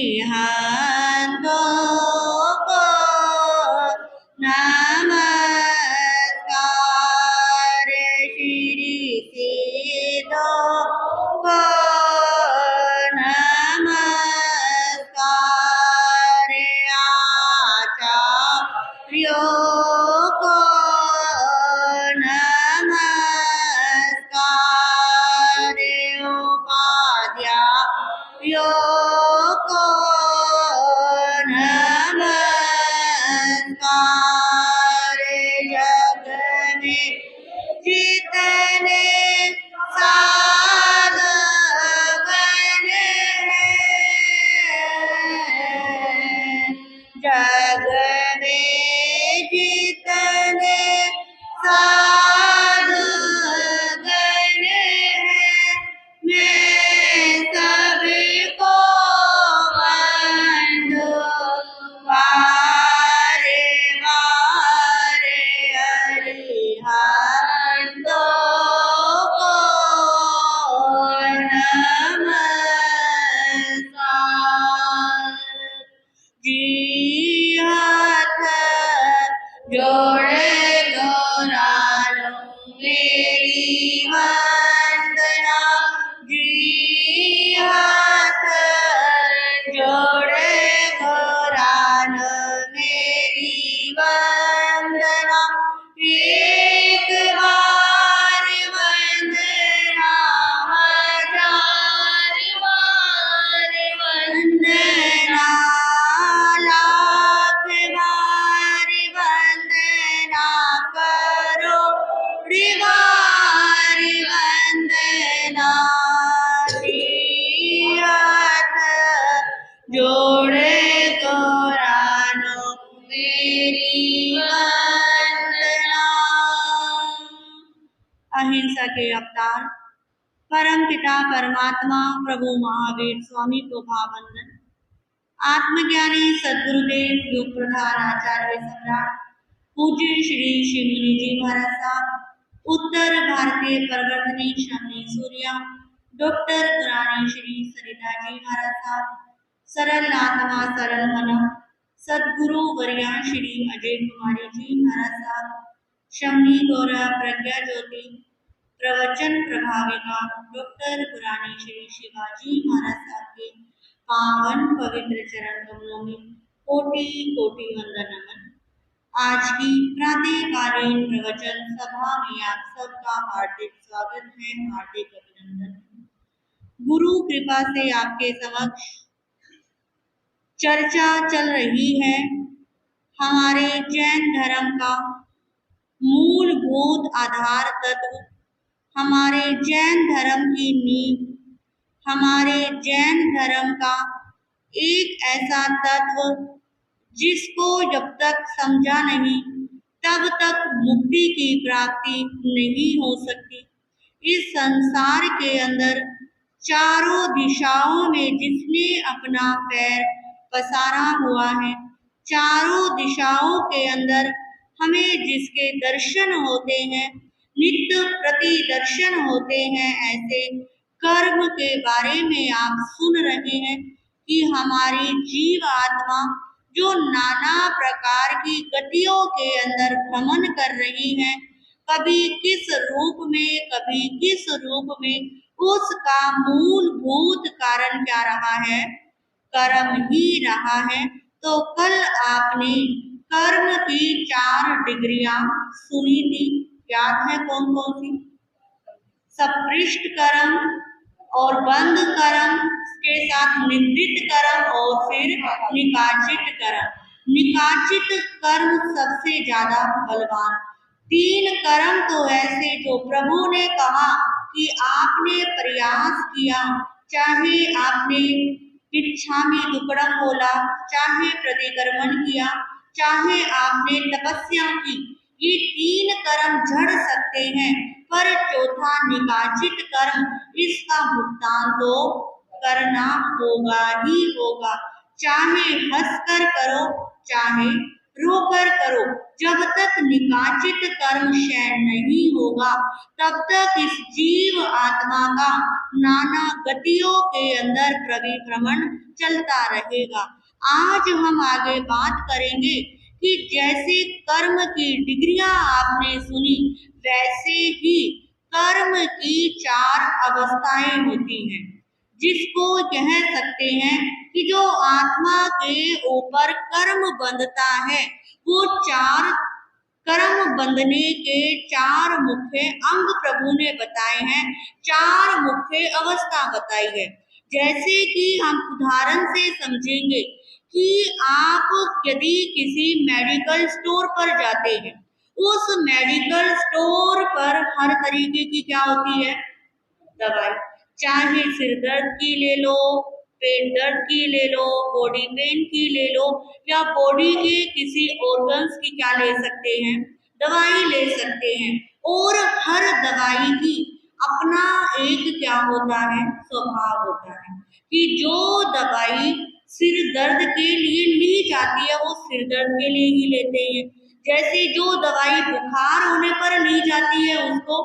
अरिहंतों को नमस्कार, श्री सिद्धों को नमस्कार, आचार्यों को नमस्कार, उपाध्यायों को नमस्कार, जग में जितने साधुगण हैं, जग में जितने साधुगण हैं, मैं सबको वंदू वारे वारे, अरिहंतों को नमस्कार। जी हाथ जोड़े गौरानो मेरी वंदना, जी हाथ जोड़े गौरानो मेरी वंदना, एक बार वंदना हजार बार वंदना, लाख बार वंदना, करोड़ बार वंदना, हाथ जोड़े गौरानो मेरी वंदना। अहिंसा के अवतार परम पिता परमात्मा प्रभु महावीर स्वामी को भाववंदन। आत्मज्ञानी सद्गुरुदेव योग प्रधान आचार्य सम्राट पूज्य श्री शिवमुनि जी महाराज साहब, उत्तर भारतीय परिवर्तनी शमनी सूर्या डॉक्टर पुरानी श्री सरिता जी महाराज साहब, सरल आत्मा सरल मन सद्गुरु वर्या श्री अजय कुमारी जी महाराज साहब, शमनी गौरा प्रज्ञा ज्योति प्रवचन प्रभाविका डॉक्टर पुरानी श्री शिवाजी महाराज साहब के पावन पवित्र चरण कमलों में कोटि कोटि वंदन नमन। आज की प्रातःकालीन प्रवचन सभा में आप सबका हार्दिक स्वागत है, हार्दिक अभिनंदन। गुरु कृपा से आपके समक्ष चर्चा चल रही है हमारे जैन धर्म का मूलभूत आधार तत्व, हमारे जैन धर्म की नींव, हमारे जैन धर्म का एक ऐसा तत्व जिसको जब तक समझा नहीं तब तक मुक्ति की प्राप्ति नहीं हो सकती। इस संसार के अंदर चारों दिशाओं में जिसने अपना पैर पसारा हुआ है, चारों दिशाओं के अंदर हमें जिसके दर्शन होते हैं, नित्य प्रति दर्शन होते हैं, ऐसे कर्म के बारे में आप सुन रहे हैं कि हमारी जीव आत्मा जो नाना प्रकार की गतियों के अंदर भ्रमण कर रही है, कभी किस रूप में कभी किस रूप में, उसका मूलभूत कारण क्या रहा है? कर्म ही रहा है। तो कल आपने कर्म की 4 डिग्रियां सुनी थी, याद है कौन कौन सी? सपृष्ट कर्म और बंध कर्म के साथ निंदित कर्म और फिर निकाचित कर्म। निकाचित कर्म सबसे ज्यादा बलवान। 3 कर्म तो ऐसे जो प्रभु ने कहा कि आपने प्रयास किया, चाहे आपने इच्छामि दुक्कड़म बोला, चाहे प्रतिक्रमण किया, चाहे आपने तपस्या की, ये 3 कर्म झड़ सकते हैं, पर चौथा निकाचित कर्म, इसका भुगतान तो करना होगा ही होगा। चाहे हंसकर करो, चाहे रोकर करो। जब तक निकाचित कर्म क्षय नहीं होगा तब तक इस जीव आत्मा का नाना गतियों के अंदर परिभ्रमण चलता रहेगा। आज हम आगे बात करेंगे कि जैसे कर्म की डिग्रियां आपने सुनी, वैसे ही कर्म की 4 अवस्थाएं होती हैं, जिसको कह सकते हैं कि जो आत्मा के ऊपर कर्म बंधता है, वो 4 कर्म बंधने के 4 मुख्य अंग प्रभु ने बताए हैं, 4 मुख्य अवस्था बताई है। जैसे कि हम उदाहरण से समझेंगे कि आप यदि किसी मेडिकल स्टोर पर जाते हैं, उस मेडिकल स्टोर पर हर तरीके की क्या होती है, दवाई। चाहे सिर दर्द की ले लो, पेट दर्द की ले लो, बॉडी पेन की ले लो, या बॉडी के किसी ऑर्गन्स की क्या ले सकते हैं, दवाई ले सकते हैं। और हर दवाई की अपना एक क्या होता है, स्वभाव होता है कि जो दवाई सिर दर्द के लिए ली जाती है वो सिर दर्द के लिए ही लेते हैं। जैसे जो दवाई बुखार होने पर ली जाती है उसको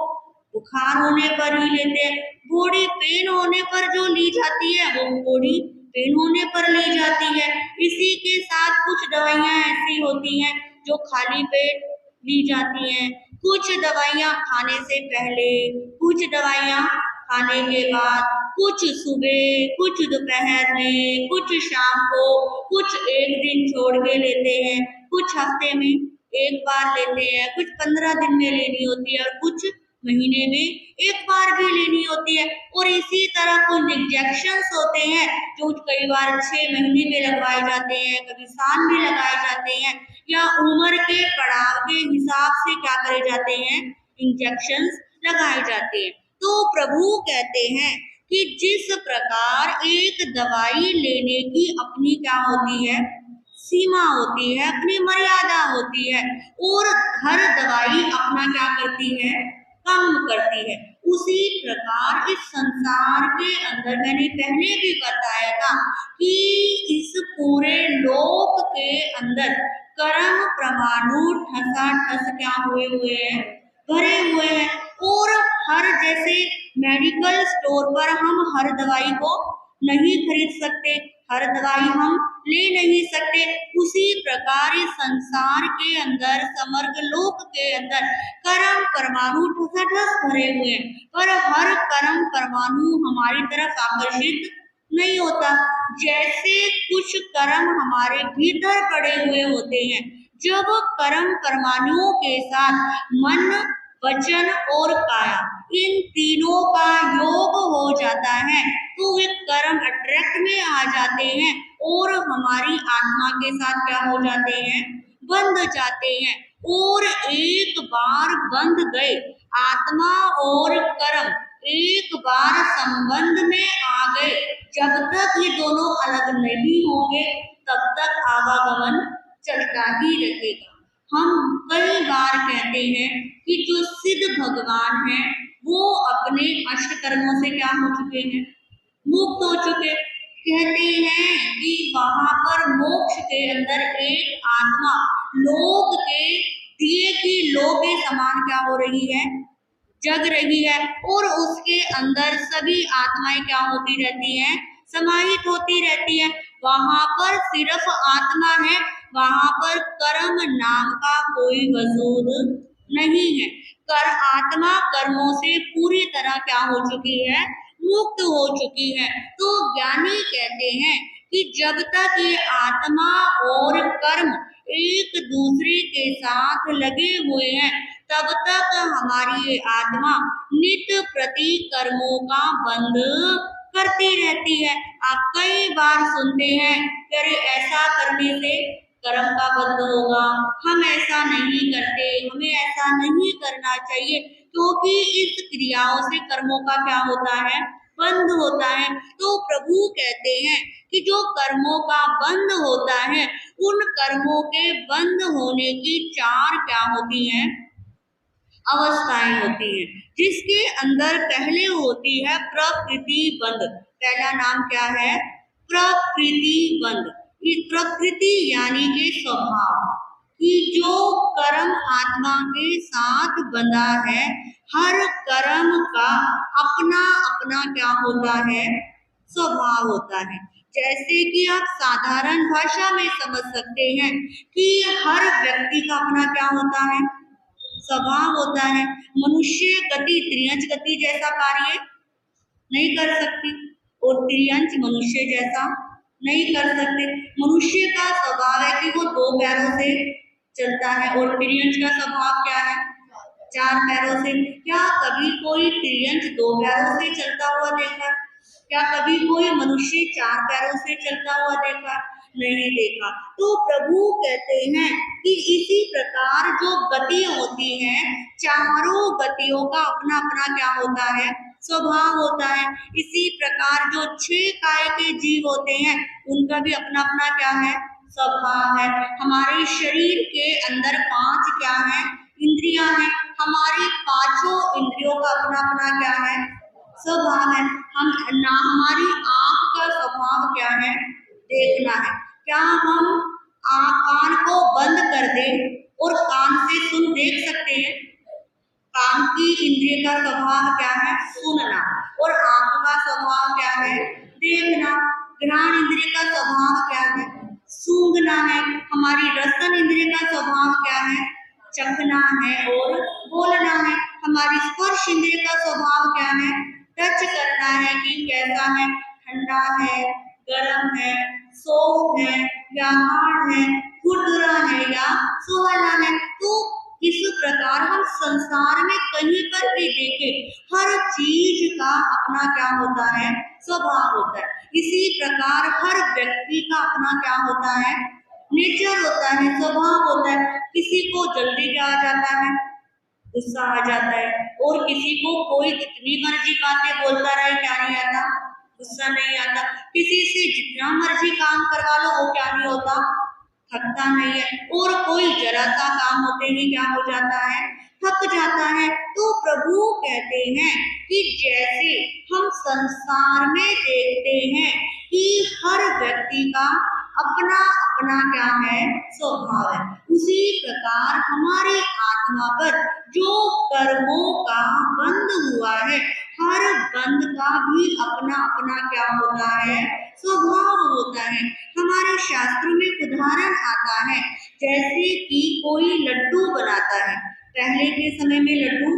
बुखार होने पर ही लेते हैं। बॉडी पेन होने पर जो ली जाती है वो बॉडी पेन होने पर ली जाती है। इसी के साथ कुछ दवाइयां ऐसी होती हैं जो खाली पेट ली जाती हैं, कुछ दवाइयां खाने से पहले, कुछ दवाइयां खाने के बाद, कुछ सुबह, कुछ दोपहर में, कुछ शाम को, कुछ एक दिन छोड़ के लेते हैं, कुछ हफ्ते में एक बार लेते हैं, कुछ 15 दिन में लेनी होती है और कुछ महीने में एक बार भी लेनी होती है। और इसी तरह कुछ इंजेक्शंस होते हैं जो कई बार 6 महीने में लगवाए जाते हैं, कभी साल में लगाए जाते हैं, या उम्र के पड़ाव के हिसाब से क्या करे जाते हैं, इंजेक्शंस लगाए जाते हैं। तो प्रभु कहते हैं कि जिस प्रकार एक दवाई लेने की अपनी क्या होती है, सीमा होती है, अपनी मर्यादा होती है, और हर दवाई अपना क्या करती है, काम करती है। उसी प्रकार इस संसार के अंदर मैंने पहले भी बताया था कि इस पूरे लोक के अंदर कर्म परमाणु ठसाठस क्या हुए हुए हैं, भरे हुए हैं। और हर जैसे मेडिकल स्टोर पर हम हर दवाई को नहीं खरीद सकते, हर दवाई हम ले नहीं सकते, उसी प्रकार इस संसार के अंदर समग्र लोक के अंदर कर्म परमाणु ठसाठस भरे हुए हैं, पर हर कर्म परमाणु हमारी तरफ आकर्षित नहीं होता। जैसे कुछ कर्म हमारे भीतर पड़े हुए होते हैं, जब कर्म परमाणुओं के साथ मन, वचन और काया इन तीनों का योग हो जाता है तो वे कर्म अट्रैक्ट में आ जाते हैं और हमारी आत्मा के साथ क्या हो जाते हैं, बंध जाते हैं। और एक बार बंध गए आत्मा और कर्म, एक बार संबंध में आ गए, जब तक ये दोनों अलग नहीं होंगे तब तक आवागमन चलता ही रहेगा। हम कई बार कहते हैं कि जो सिद्ध भगवान हैं वो अपने अष्टकर्मों से क्या हो चुके हैं, मुक्त हो चुके। कहते हैं कि वहां पर मोक्ष के अंदर एक आत्मा लोक के दिए की लो के समान क्या हो रही है, जग रही है, और उसके अंदर सभी आत्माएं क्या होती रहती हैं, समाहित होती रहती हैं। वहां पर सिर्फ आत्मा है, वहां पर कर्म नाम का कोई वजूद नहीं है। कर आत्मा कर्मों से पूरी तरह क्या हो चुकी है, मुक्त हो चुकी है। तो ज्ञानी कहते हैं कि जब तक ये आत्मा और कर्म एक दूसरे के साथ लगे हुए हैं तब तक हमारी ये आत्मा नित्य प्रति कर्मों का बंध करती रहती है। आप कई बार सुनते हैं कि अरे ऐसा करने से कर्म का बंध होगा, हम ऐसा नहीं करते, हमें ऐसा नहीं करना चाहिए, क्योंकि इस क्रियाओं से कर्मों का क्या होता है, बंध होता है। तो प्रभु कहते हैं कि जो कर्मों का बंध होता है उन कर्मों के बंद होने की 4 क्या होती हैं, अवस्थाएं होती हैं, जिसके अंदर पहले होती है प्रकृति बंध। पहला नाम क्या है, प्रकृति बंध। प्रकृति यानी के स्वभाव, कि जो कर्म आत्मा के साथ बंधा है, हर कर्म का अपना अपना क्या होता है, स्वभाव होता है। जैसे कि आप साधारण भाषा में समझ सकते हैं कि हर व्यक्ति का अपना क्या होता है, स्वभाव होता है। मनुष्य गति त्रियंच गति जैसा कार्य नहीं कर सकती और त्रियंच मनुष्य जैसा नहीं कर सकते। मनुष्य का स्वभाव है कि वो दो पैरों से चलता है और त्रियंच का स्वभाव क्या है, चार पैरों से। क्या कभी कोई त्रियंच दो पैरों से चलता हुआ देखा? क्या कभी कोई मनुष्य चार पैरों से चलता हुआ देखा? नहीं देखा। तो प्रभु कहते हैं कि इसी प्रकार जो गति होती है, चारों गतियों का अपना अपना क्या होता है, स्वभाव होता है। इसी प्रकार जो छह काय के जीव होते हैं, उनका भी अपना अपना क्या है, स्वभाव है। हमारे शरीर के अंदर पांच क्या है, इंद्रियां हैं। हमारी पांचों इंद्रियों का अपना अपना क्या है, स्वभाव है। हम ना, हमारी आंख का स्वभाव क्या है, देखना है। क्या हम कान को बंद कर दें और कान से सुन देख सकते हैं? कान की इंद्रिय का स्वभाव क्या है, सुनना, और आंख का स्वभाव क्या है, देखना। घ्राण इंद्रिय का स्वभाव क्या है, सूंघना है। हमारी रसन इंद्रिय का स्वभाव क्या है, चखना है और बोलना है। हमारी स्पर्श इंद्रिय का स्वभाव क्या है, टच करना है कि कैसा है, ठंडा है, गर्म है, सॉफ्ट है या हार्ड है, खुरदुरा है या सुहाना है। तो इस प्रकार हम संसार में कहीं पर भी देखें, हर चीज का अपना क्या होता है, स्वभाव होता है। इसी प्रकार हर व्यक्ति का अपना क्या होता है, नेचर होता है, स्वभाव होता है। किसी को जल्दी क्या आ जाता है, गुस्सा आ जाता है, और किसी को कोई जितनी मर्जी बातें बोलता रहे क्या नहीं आता, गुस्सा नहीं आता। किसी से जितना मर्जी काम करवा लो वो क्या नहीं होता, थकता नहीं है, और कोई जरा सा काम होते ही क्या हो जाता है, थक जाता है। तो प्रभु कहते हैं कि जैसे हम संसार में देखते हैं कि हर व्यक्ति का अपना अपना क्या है, स्वभाव है, उसी प्रकार हमारी आत्मा पर जो कर्मों का बंध हुआ है, हर बंध का भी अपना अपना क्या होता है, स्वभाव होता है। हमारे शास्त्रों में उदाहरण आता है, जैसे कि कोई लड्डू बनाता है। पहले के समय में लड्डू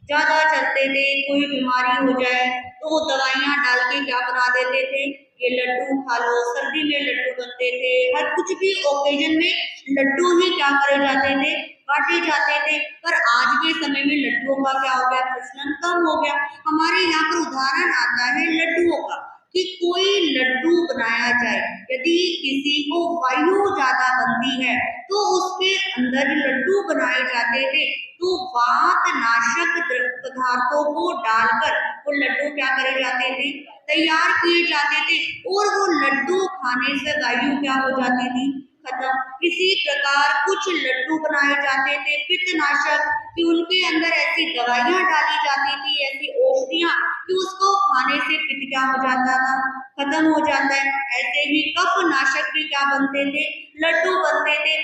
ज्यादा चलते थे, कोई बीमारी हो जाए तो वो दवाइयां डाल के क्या बना देते थे, ये लड्डू खा लो। सर्दी में लड्डू बनते थे, हर कुछ भी ओकेजन में लड्डू ही क्या करे जाते थे, बांटे जाते थे। पर आज के समय में लड्डुओं का क्या हो गया, प्रचलन कम हो गया। हमारे यहाँ पर उदाहरण आता है लड्डुओं का कि कोई लड्डू बनाया जाए। यदि किसी को वायु ज्यादा बनती है तो उसके अंदर लड्डू बनाए जाते थे, तो वात नाशक पदार्थों को डालकर वो लड्डू क्या करे जाते थे, तैयार किए जाते थे, और वो लड्डू खाने से वायु क्या हो जाती थी, खत्म। इसी प्रकार कुछ लड्डू बनाए जाते थे पित्तनाशक, कि उनके अंदर ऐसी दवाइयां डाली जाती थी, ऐसी औषधियां, कि उसको खाने से पित्त क्या हो जाता था, खत्म हो जाता है। ऐसे ही कफ नाशक भी क्या बनते थे, लड्डू बनते थे।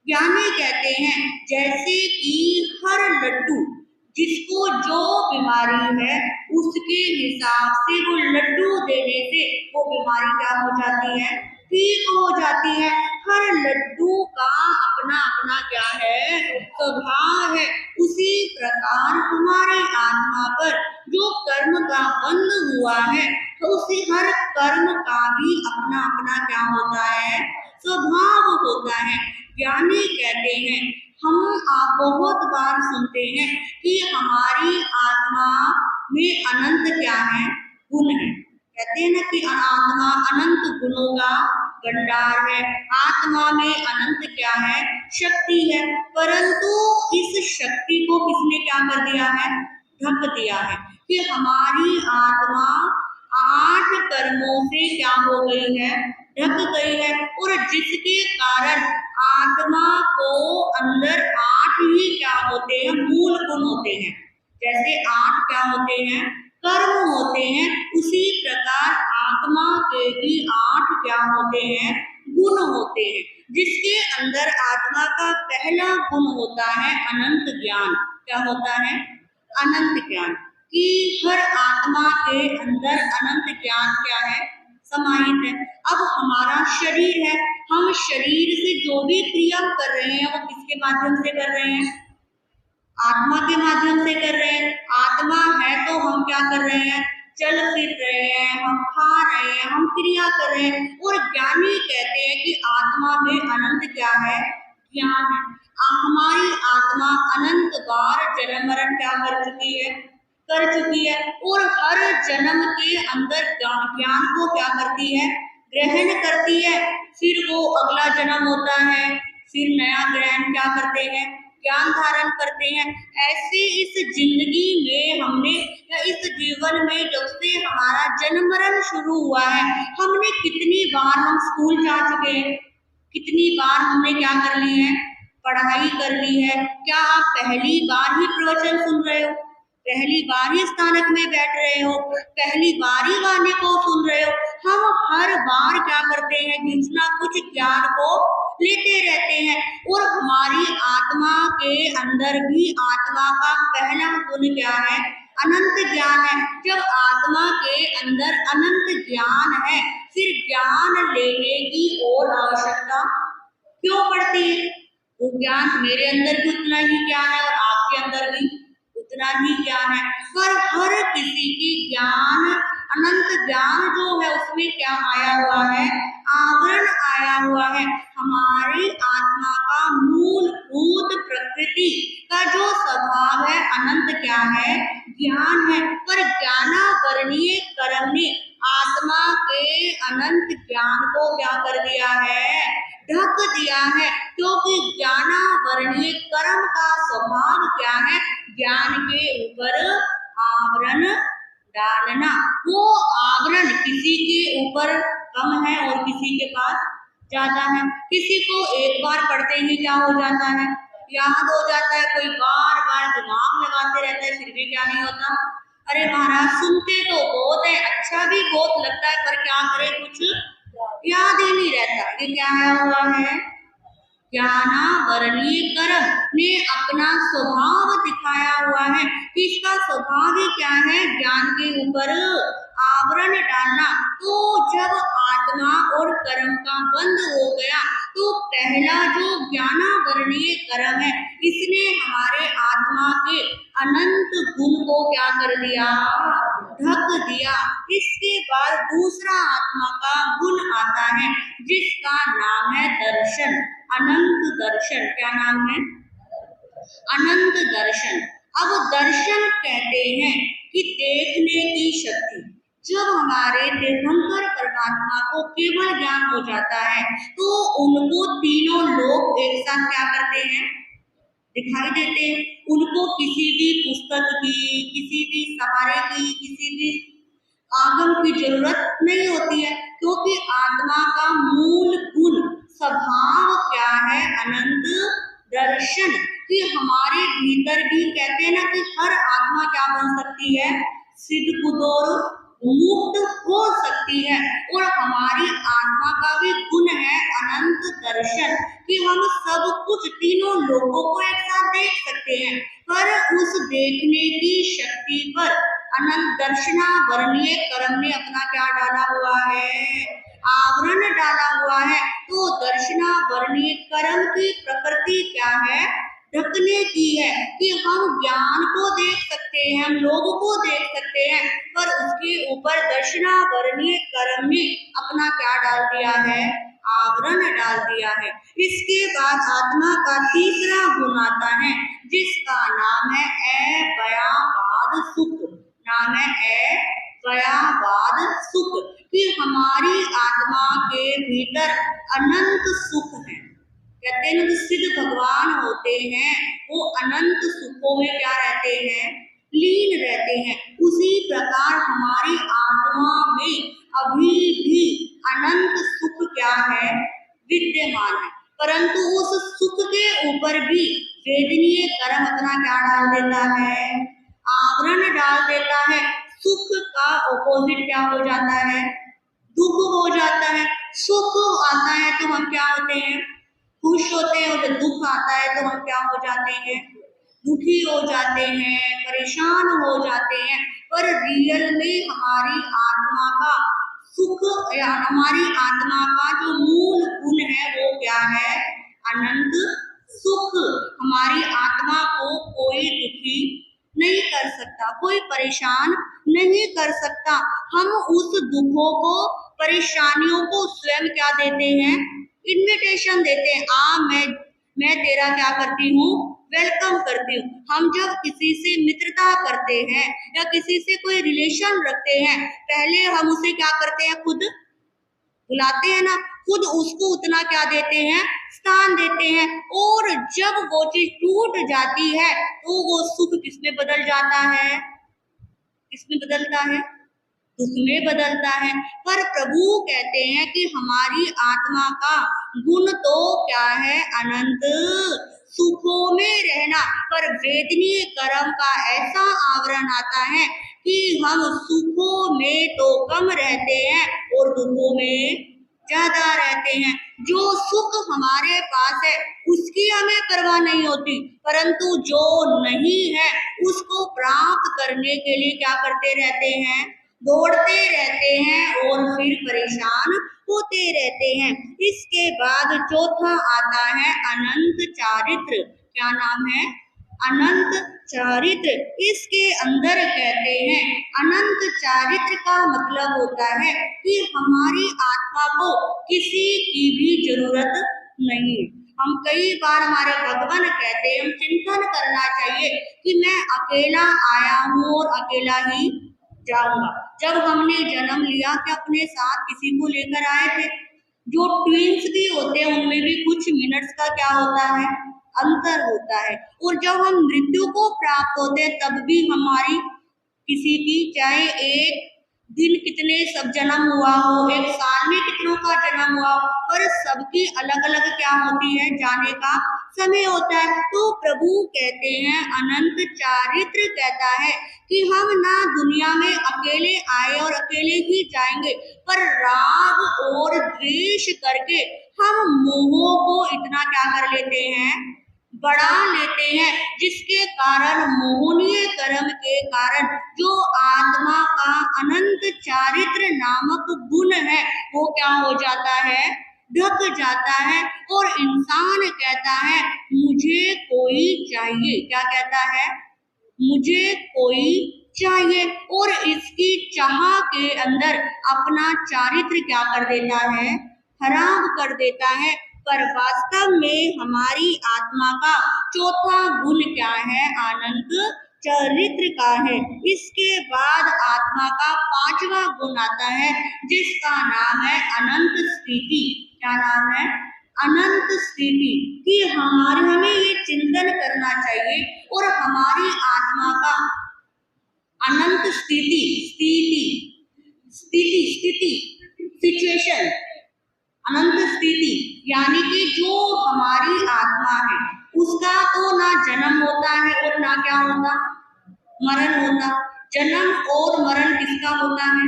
ज्ञानी कहते हैं जैसे कि हर लड्डू जिसको जो बीमारी है उसके हिसाब से वो लड्डू देने से वो बीमारी क्या हो जाती है, ठीक हो जाती है। हर लड्डू का अपना अपना क्या है, स्वभाव है। उसी प्रकार हमारी आत्मा पर जो कर्म का बंध हुआ है, तो उसी हर कर्म का भी अपना अपना क्या होता है, स्वभाव होता है। ज्ञानी कहते हैं, हम आप बहुत बार सुनते हैं कि हमारी आत्मा में अनंत क्या है, गुण है। कहते हैं ना कि आत्मा अनंत गुणों का भंडार है, आत्मा में अनंत क्या है, शक्ति है। परंतु इस शक्ति को किसने क्या कर दिया है, ढक दिया है, कि हमारी आत्मा 8 कर्मों से क्या हो गई है, ढक गई है। और जिसके कारण आत्मा को अंदर 8 ही क्या होते हैं, मूल गुण होते हैं। जैसे 8 क्या होते हैं, कर्म होते हैं, उसी प्रकार आत्मा के भी 8 क्या होते हैं, गुण होते हैं, जिसके अंदर आत्मा का पहला गुण होता है अनंत ज्ञान। क्या होता है? अनंत ज्ञान। कि हर आत्मा के अंदर अनंत ज्ञान क्या है? समाहित है। अब हमारा शरीर है, हम शरीर से जो भी क्रिया कर रहे हैं वो किसके माध्यम से कर रहे हैं? आत्मा के माध्यम से कर रहे हैं। आत्मा है तो हम क्या कर रहे हैं? चल फिर रहे हैं, हम खा रहे हैं, हम क्रिया कर रहे हैं। और ज्ञानी कहते हैं कि आत्मा में अनंत क्या है? ज्ञान है। हमारी आत्मा अनंत बार जन्म मरण क्या कर चुकी है और हर जन्म के अंदर ज्ञान को क्या करती है? ग्रहण करती है। फिर वो अगला जन्म होता है, फिर नया ग्रहण क्या करते हैं? ज्ञान धारण करते हैं। ऐसे इस जिंदगी में हमने या इस जीवन में जब से हमारा जन्म मरण शुरू हुआ है, हमने कितनी बार हम स्कूल जा चुके हैं, कितनी बार हमने क्या कर ली है? पढ़ाई कर ली है। क्या आप पहली बार ही प्रवचन सुन रहे हो? पहली बार ही स्थानक में बैठ रहे हो? पहली बार ही वाणी को सुन रहे हो? हम हर बार क्या करते हैं? कुछ ना कुछ ज्ञान को लेते रहते हैं। और हमारी आत्मा के अंदर भी आत्मा का पहला गुण क्या है? अनंत ज्ञान है। जब आत्मा के अंदर अनंत ज्ञान है, फिर ज्ञान लेने की और आवश्यकता क्यों पड़ती है? वो ज्ञान मेरे अंदर भी उतना ही ज्ञान है और आपके अंदर भी उतना ही ज्ञान है। पर हर किसी की ज्ञान, अनंत ज्ञान जो है उसमें क्या आया हुआ है? आवरण आया हुआ है। हमारी आत्मा का मूलभूत प्रकृति का जो स्वभाव है अनंत क्या है? ज्ञान है। पर ज्ञानावरणीय कर्म ने आत्मा के अनंत ज्ञान को क्या कर दिया है? ढक दिया है। क्योंकि ज्ञानावरणीय कर्म का स्वभाव क्या है? ज्ञान के ऊपर आवरण डालना। वो आवरण किसी के ऊपर कम है और किसी के पास ज्यादा है। किसी को एक बार पढ़ते ही क्या हो जाता है? याद हो जाता है। कोई बार बार दिमाग लगाते रहता है, फिर भी क्या नहीं होता? अरे महाराज सुनते तो बहुत है, अच्छा भी बहुत लगता है, पर क्या करे, कुछ याद ही नहीं रहता। ये क्या हुआ है? ज्ञानावरणीय कर्म ने अपना स्वभाव दिखाया हुआ है। इसका स्वभाव ही क्या है? ज्ञान के ऊपर आवरण डालना। तो जब आत्मा और कर्म का बंध हो गया, तो पहला जो ज्ञानावरणीय कर्म है, इसने हमारे आत्मा के अनंत गुण को क्या कर दिया? ढक दिया। इसके बाद दूसरा आत्मा का गुण आता है, जिसका नाम है दर्शन, अनंत दर्शन। क्या नाम है? अनंत दर्शन। अब दर्शन कहते हैं कि देखने की शक्ति। जब हमारे तीर्थंकर परमात्मा को केवल ज्ञान हो जाता है, तो उनको तीनों लोग एक साथ क्या करते हैं? दिखाई देते हैं। उनको किसी भी पुस्तक की, किसी भी सहारे की, किसी भी आगम की जरूरत नहीं होती है। क्योंकि आत्मा का मूल गुण स्वभाव क्या है? अनंत दर्शन। कि हमारे भीतर भी कहते हैं ना कि हर आत्मा क्या बन सकती है? सिद्ध बुद्ध और मुक्त हो सकती है। और हमारी आत्मा का भी गुण है अनंत दर्शन, कि हम सब कुछ तीनों लोगों को एक साथ देख सकते हैं। पर उस देखने की शक्ति पर अनंत दर्शनावरणीय कर्म ने अपना क्या डाला हुआ है? आवरण डाला हुआ है। तो दर्शनावरणीय कर्म की प्रकृति क्या है? ढकने की है। कि हम ज्ञान को देख सकते हैं, हम लोगों को देख सकते हैं, पर उसके ऊपर दर्शनावरणीय कर्म ने अपना क्या डाल दिया है? आवरण डाल दिया है। इसके बाद आत्मा का तीसरा गुण आता है, जिसका नाम है अव्ययवाद सुख। नाम है अव्ययवाद सुख। कि हमारी आत्मा के भीतर अनंत सुख है। कहते हैं जो सिद्ध भगवान होते हैं, वो अनंत सुखों में क्या रहते हैं? लीन रहते हैं। उसी प्रकार हमारी आत्मा में अभी भी अनंत सुख क्या है? विद्यमान है। परंतु उस सुख के ऊपर भी वेदनीय कर्म अपना क्या डाल देता है? आवरण डाल देता है। सुख का ऑपोजिट क्या हो जाता है? दुख हो जाता है। सुख आता है तो हम क्या होते हैं, खुश होते हैं, और जब दुख आता है तो हम क्या हो जाते हैं, दुखी हो जाते हैं, परेशान हो जाते हैं। पर रियल में हमारी आत्मा का सुख या हमारी आत्मा का जो मूल गुण है वो क्या है, अनंत सुख। हमारी आत्मा को कोई दुखी नहीं कर सकता, कोई परेशान नहीं कर सकता। हम उस दुखों को, परेशानियों को स्वयं क्या देते हैं, इन्विटेशन देते हैं। मैं तेरा क्या करती हूँ, वेलकम करती हूँ। हम जब किसी से मित्रता करते हैं या किसी से कोई रिलेशन रखते हैं, पहले हम उसे क्या करते हैं, खुद बुलाते हैं ना, खुद उसको उतना क्या देते हैं, स्थान देते हैं। और जब वो चीज टूट जाती है तो वो सुख किसमें बदल जाता है, किसमें बदलता है, दुख में बदलता है। पर प्रभु कहते हैं कि हमारी आत्मा का गुण तो क्या है, अनंत सुखों में रहना। पर वेदनीय कर्म का ऐसा आवरण आता है कि हम सुखों में तो कम रहते हैं और दुखों में ज्यादा रहते हैं। जो सुख हमारे पास है उसकी हमें परवाह नहीं होती, परंतु जो नहीं है उसको प्राप्त करने के लिए क्या करते रहते हैं, दौड़ते रहते हैं और फिर परेशान होते रहते हैं। इसके बाद चौथा आता है अनंत चारित्र। क्या नाम है, अनंत चारित्र। इसके अंदर कहते हैं, अनंत चारित्र का मतलब होता है कि हमारी आत्मा को किसी की भी जरूरत नहीं। हम कई बार हमारे भगवान कहते हैं, हम चिंतन करना चाहिए कि मैं अकेला आया हूँ और अकेला ही जाऊंगा। जब हमने जन्म लिया कि अपने साथ किसी को लेकर आए थे। जो ट्विंस भी होते हैं उनमें भी कुछ मिनट्स का क्या होता है, अंतर होता है। और जब हम मृत्यु को प्राप्त होते हैं तब भी हमारी किसी की, चाहे एक दिन कितने सब जन्म हुआ हो, एक साल में कितनों का जन्म हुआ हो, पर सबकी अलग अलग क्या होती है, जाने का समय होता है। तो प्रभु कहते हैं, अनंत चारित्र कहता है कि हम ना दुनिया में अकेले आए और अकेले ही जाएंगे, पर राग और द्वेष करके हम मोहों को इतना क्या कर लेते हैं, बढ़ा लेते हैं, जिसके कारण मोहनीय कर्म के कारण जो आत्मा का अनंत चारित्र नामक गुण है वो क्या हो जाता है, ढक जाता है। और इंसान कहता है मुझे कोई चाहिए, क्या कहता है, मुझे कोई चाहिए, और इसकी चाह के अंदर अपना चारित्र क्या कर देता है, हराम कर देता है। पर वास्तव में हमारी आत्मा का चौथा गुण क्या है, आनंद चरित्र का है। इसके बाद आत्मा का पांचवा गुण आता है जिसका नाम है अनंत स्थिति। क्या नाम है, अनंत स्थिति। कि हमें ये चिंतन करना चाहिए और हमारी आत्मा का अनंत स्थिति, सिचुएशन, अनंत स्थिति, यानी कि जो हमारी आत्मा है उसका तो ना जन्म होता है और ना क्या होता, मरण होता। जन्म और मरण किसका होता है,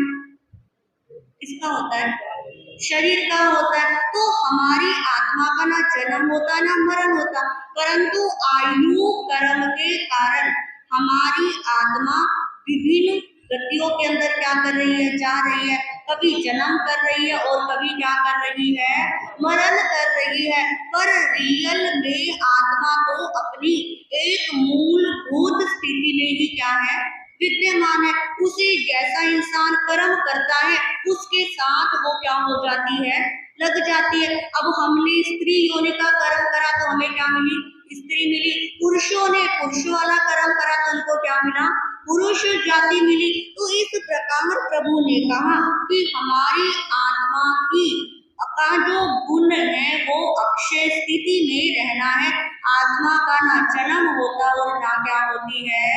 किसका होता है, शरीर का होता है। तो हमारी आत्मा का ना जन्म होता ना मरण होता, परंतु आयु कर्म के कारण हमारी आत्मा विभिन्न गतियों के अंदर क्या कर रही है, जा रही है। कभी जन्म कर रही है और कभी क्या कर रही है, मरण कर रही है। पर रियल में आत्मा तो अपनी एक मूलभूत स्थिति में ही क्या है, विद्यमान है। उसे जैसा इंसान कर्म करता है उसके साथ वो क्या हो जाती है, लग जाती है। अब हमने स्त्री योनि का कर्म करा तो हमें क्या मिली, स्त्री मिली। पुरुषों ने पुरुष वाला कर्म करा तो उनको क्या मिला, पुरुष जाति मिली। तो इस प्रकार प्रभु ने कहा कि हमारी आत्मा की का जो गुण है वो अक्षय स्थिति में रहना है। आत्मा का ना जन्म होता और ना क्या होती है,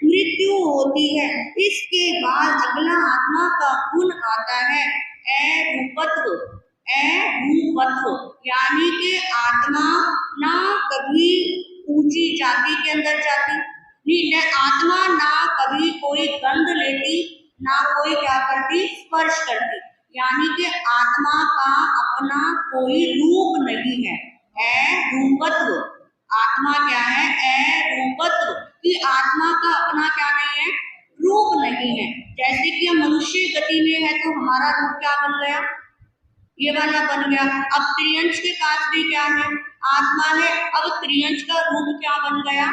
मृत्यु होती है। इसके बाद अगला आत्मा का गुण आता है अरूपत्व। यानी कि आत्मा ना कभी ऊंची जाति के अंदर जाती, नहीं, आत्मा ना कभी कोई गंध लेती, ना कोई क्या करती, स्पर्श करती। यानी कि आत्मा का अपना कोई रूप नहीं है। अरूपत्व, आत्मा क्या है? अरूपत्व, कि आत्मा का अपना क्या नहीं है? रूप नहीं है। जैसे कि हम मनुष्य गति में है तो हमारा रूप क्या बन गया? ये वाला बन गया। अब त्रियंश के पास भी क्या है? आत्मा है। अब त्रियंश का रूप क्या बन गया?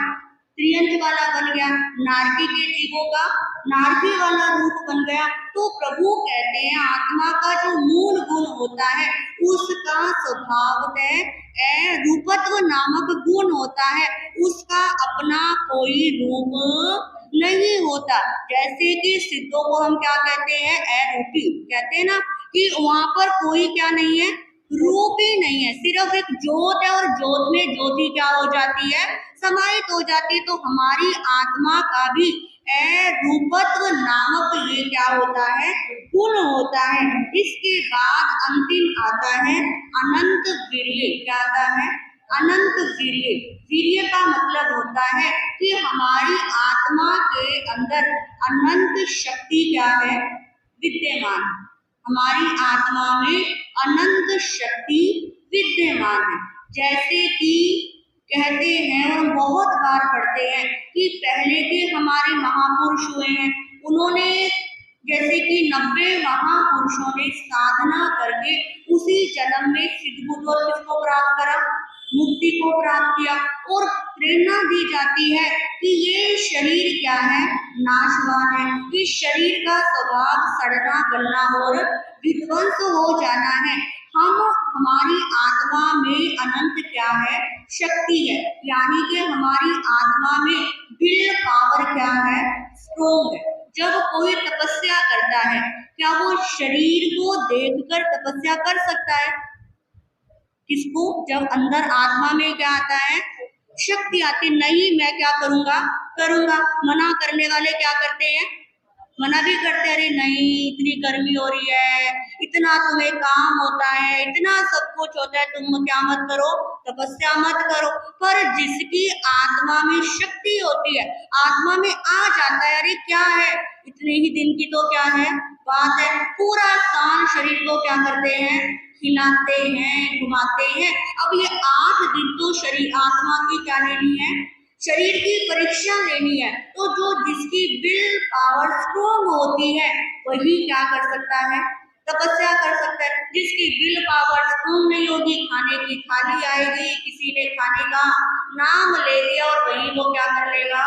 त्रियंश वाला बन गया। नारकी के जीवों का नारकी वाला रूप बन गया। तो प्रभु कहते हैं आत्मा का जो मूल गुण होता है उसका स्वभावतः रूपत्व नामक गुण होता है, उसका अपना कोई रूप नहीं होता। जैसे कि सिद्धों को हम क्या कहते हैं? अरूपी कहते हैं ना, कि वहां पर कोई क्या नहीं है? रूप ही नहीं है, सिर्फ एक जोत है और जोत में ज्योति क्या हो जाती है? समाहित हो जाती है। तो हमारी आत्मा का भी अरूपत्व नामक ये क्या होता है? गुण होता है। इसके बाद अंतिम आता है अनंत वीर्य। क्या आता है? अनंत वीर्य। वीर्य का मतलब होता है कि हमारी आत्मा के अंदर अनंत शक्ति क्या है? विद्यमान। हमारी आत्मा में अनंत शक्ति विद्यमान है। जैसे कि कहते हैं और हम बहुत बार पढ़ते हैं कि पहले के हमारे महापुरुष हुए हैं, उन्होंने जैसे कि 90 महापुरुषों ने साधना करके उसी जन्म में सिद्ध बुद्ध और किसको प्राप्त करा? मुक्ति को प्राप्त किया। और प्रेरणा दी जाती है कि ये शरीर क्या है? नाशवान है। इस शरीर का स्वभाव सड़ना गलना और विध्वंस हो जाना है। हम हमारी आत्मा में अनंत क्या है? शक्ति है। यानी कि हमारी आत्मा में विल पावर क्या है? स्ट्रोंग है। जब कोई तपस्या करता है, क्या वो शरीर को देखकर तपस्या कर सकता है? किसको? जब अंदर आत्मा में क्या आता है? शक्ति आती। नहीं, मैं क्या करूंगा? करूंगा। मना करने वाले क्या करते हैं? मना भी करते, अरे नहीं इतनी गर्मी हो रही है, इतना तुम्हें काम होता है, इतना सब कुछ होता है, तुम क्या मत करो? तपस्या मत करो। पर जिसकी आत्मा में शक्ति होती है, आत्मा में आ जाता है, अरे क्या है, इतने ही दिन की तो क्या है बात है, पूरा शान शरीर को क्या करते हैं? हिलाते हैं, घुमाते हैं। अब ये 8 दिन तो शरीर आत्मा की क्या लेनी है? शरीर की परीक्षा लेनी है। तो जो जिसकी विल पावर स्ट्रोंग होती है वही क्या कर सकता है? तपस्या कर सकता है। जिसकी विल पावर स्ट्रोंग नहीं होगी, खाने की थाली आएगी, किसी ने खाने का नाम ले लिया और वही वो क्या कर लेगा?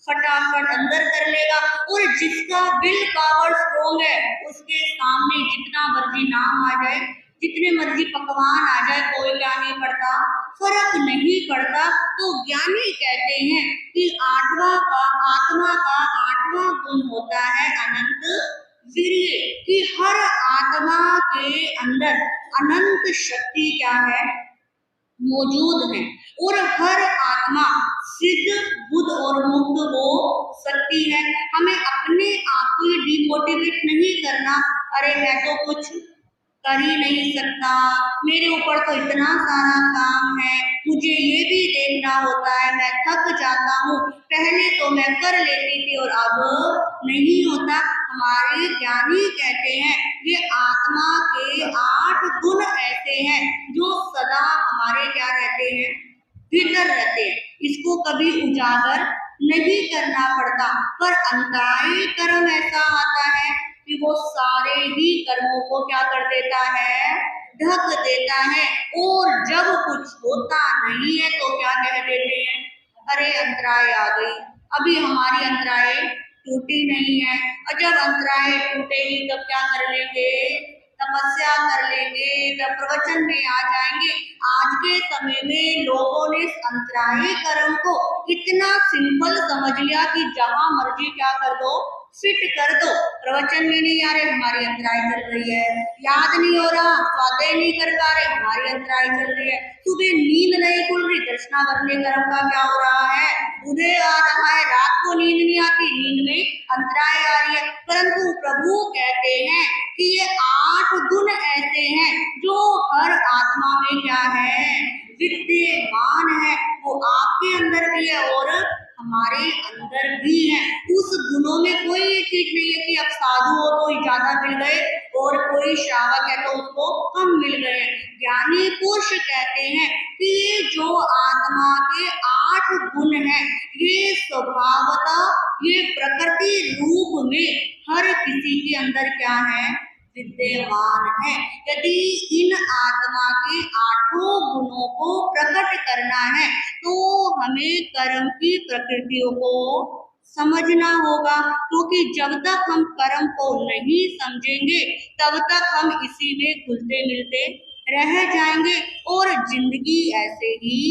फटाफट अंदर कर लेगा। और जिसका विल पावर स्ट्रोंग है उसके सामने जितना मर्जी नाम आ जाए, जितने मर्जी पकवान आ जाए, कोई क्या नहीं पड़ता? फर्क नहीं पड़ता। तो ज्ञानी कहते हैं कि आत्मा का 8वां गुण होता है अनंत वीर्य, कि हर आत्मा के अंदर अनंत शक्ति क्या है? मौजूद है। और हर आत्मा सिद्ध बुद्ध और मुक्त हो सकती है। हमें अपने आप को डिमोटिवेट नहीं करना, अरे मैं तो कुछ कर ही नहीं सकता, मेरे ऊपर तो इतना सारा काम है, मुझे ये भी देखना होता है, मैं थक जाता हूँ, पहले तो मैं कर लेती थी और अब नहीं होता। हमारे ज्ञानी कहते हैं ये आत्मा के 8 गुण ऐसे हैं जो सदा हमारे क्या रहते हैं? भीतर रहते हैं। इसको कभी उजागर नहीं करना पड़ता। पर अंतरायी कर्म ऐसा आता है कि वो सारे ही कर्मों को क्या कर देता है? ढक देता है। और जब कुछ होता नहीं है तो क्या कह देते हैं? अरे अंतराय आ गई, अभी हमारी अंतराय टूटी नहीं है। और जब अंतराय टूटेगी तब क्या कर लेंगे? तपस्या कर लेंगे, तब प्रवचन में आ जाएंगे। आज के समय में लोगों ने अंतरायी कर्म को इतना सिंपल समझ लिया कि जहां मर्जी क्या कर दो, फिट कर दो। प्रवचन में नहीं आ रहे, हमारी अंतराय चल रही है। याद नहीं हो रहा, स्वाध्याय नहीं कर पा रहे, हमारी अंतराय चल रही है। सुबह नींद नहीं खुल रही, दर्शना करने कर्म का क्या हो रहा है? उदय आ रहा है। रात को नींद नहीं आती, नींद में अंतराय आ रही है। परंतु प्रभु कहते हैं कि ये 8 गुण ऐसे हैं जो हर आत्मा में क्या है? विद्यमान है। वो आपके अंदर भी है और हमारे अंदर भी है। उस गुणों में कोई चीज नहीं है कि अब साधु हो तो ज्यादा मिल गए और कोई श्रावक है तो उसको कम मिल गए हैं। ज्ञानी पुरुष कहते हैं कि ये जो आत्मा के 8 गुण हैं, ये स्वभावतः ये प्रकृति रूप में हर किसी के अंदर क्या है, विद्यमान है। यदि इन आत्मा के 8 गुणों को प्रकट करना है तो हमें कर्म की प्रकृतियों को समझना होगा, क्योंकि जब तक हम कर्म को नहीं समझेंगे तब तक हम इसी में घुलते मिलते रह जाएंगे और जिंदगी ऐसे ही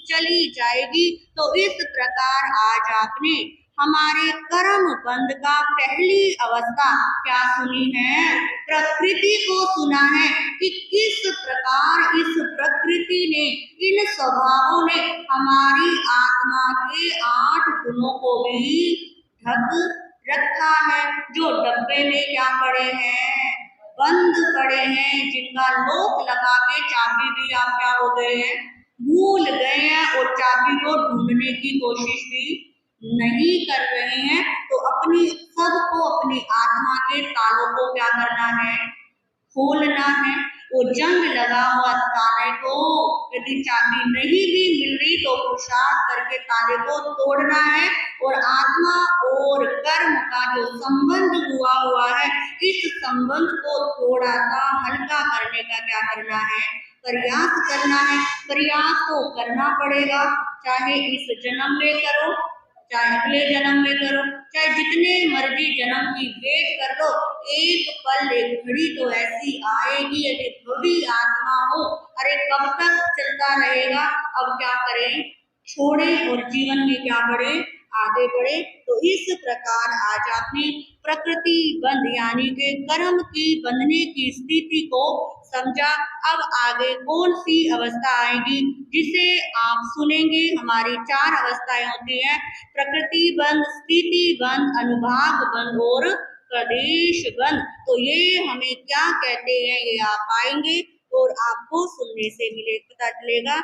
चली जाएगी। तो इस प्रकार आज आपने हमारे कर्म बंध का पहली अवस्था क्या सुनी है, प्रकृति को सुना है कि किस प्रकार इस प्रकृति ने, इन स्वभावों ने हमारी आत्मा के 8 गुणों को भी ढक रखा है, जो डब्बे में क्या पड़े हैं, बंद पड़े हैं, जिनका लॉक लगा के चाबी भी आप क्या हो गए हैं, भूल गए हैं और चाबी को ढूंढने की कोशिश भी नहीं कर रहे हैं। तो अपनी सबको अपनी आत्मा के तालों को क्या करना है, खोलना है। वो जंग लगा हुआ ताले को यदि चाबी नहीं भी मिल रही तो पुरुषार्थ करके ताले को तोड़ना है और आत्मा और कर्म का जो संबंध हुआ है, इस संबंध को थोड़ा सा हल्का करने का क्या करना है, प्रयास करना है। प्रयास तो करना पड़ेगा, चाहे इस जन्म में करो, चाहे अगले जन्म में करो, चाहे जितने मर्जी जन्म की वेट कर लो, एक पल एक घड़ी तो ऐसी आएगी, यदि बुरी आत्मा हो, अरे कब तक चलता रहेगा, अब क्या करें, छोड़ें और जीवन में क्या बढ़े, आगे बढ़े। तो इस प्रकार आज आपने प्रकृति बंध यानी के कर्म की बंधने की स्थिति को समझा। अब आगे कौन सी अवस्था आएगी जिसे आप सुनेंगे। हमारी 4 अवस्थाएं होती हैं, प्रकृति बंध, स्थिति बंध, अनुभाग बंध और प्रदेश बंध। तो ये हमें क्या कहते हैं ये आप आएंगे और आपको सुनने से मिले पता चलेगा।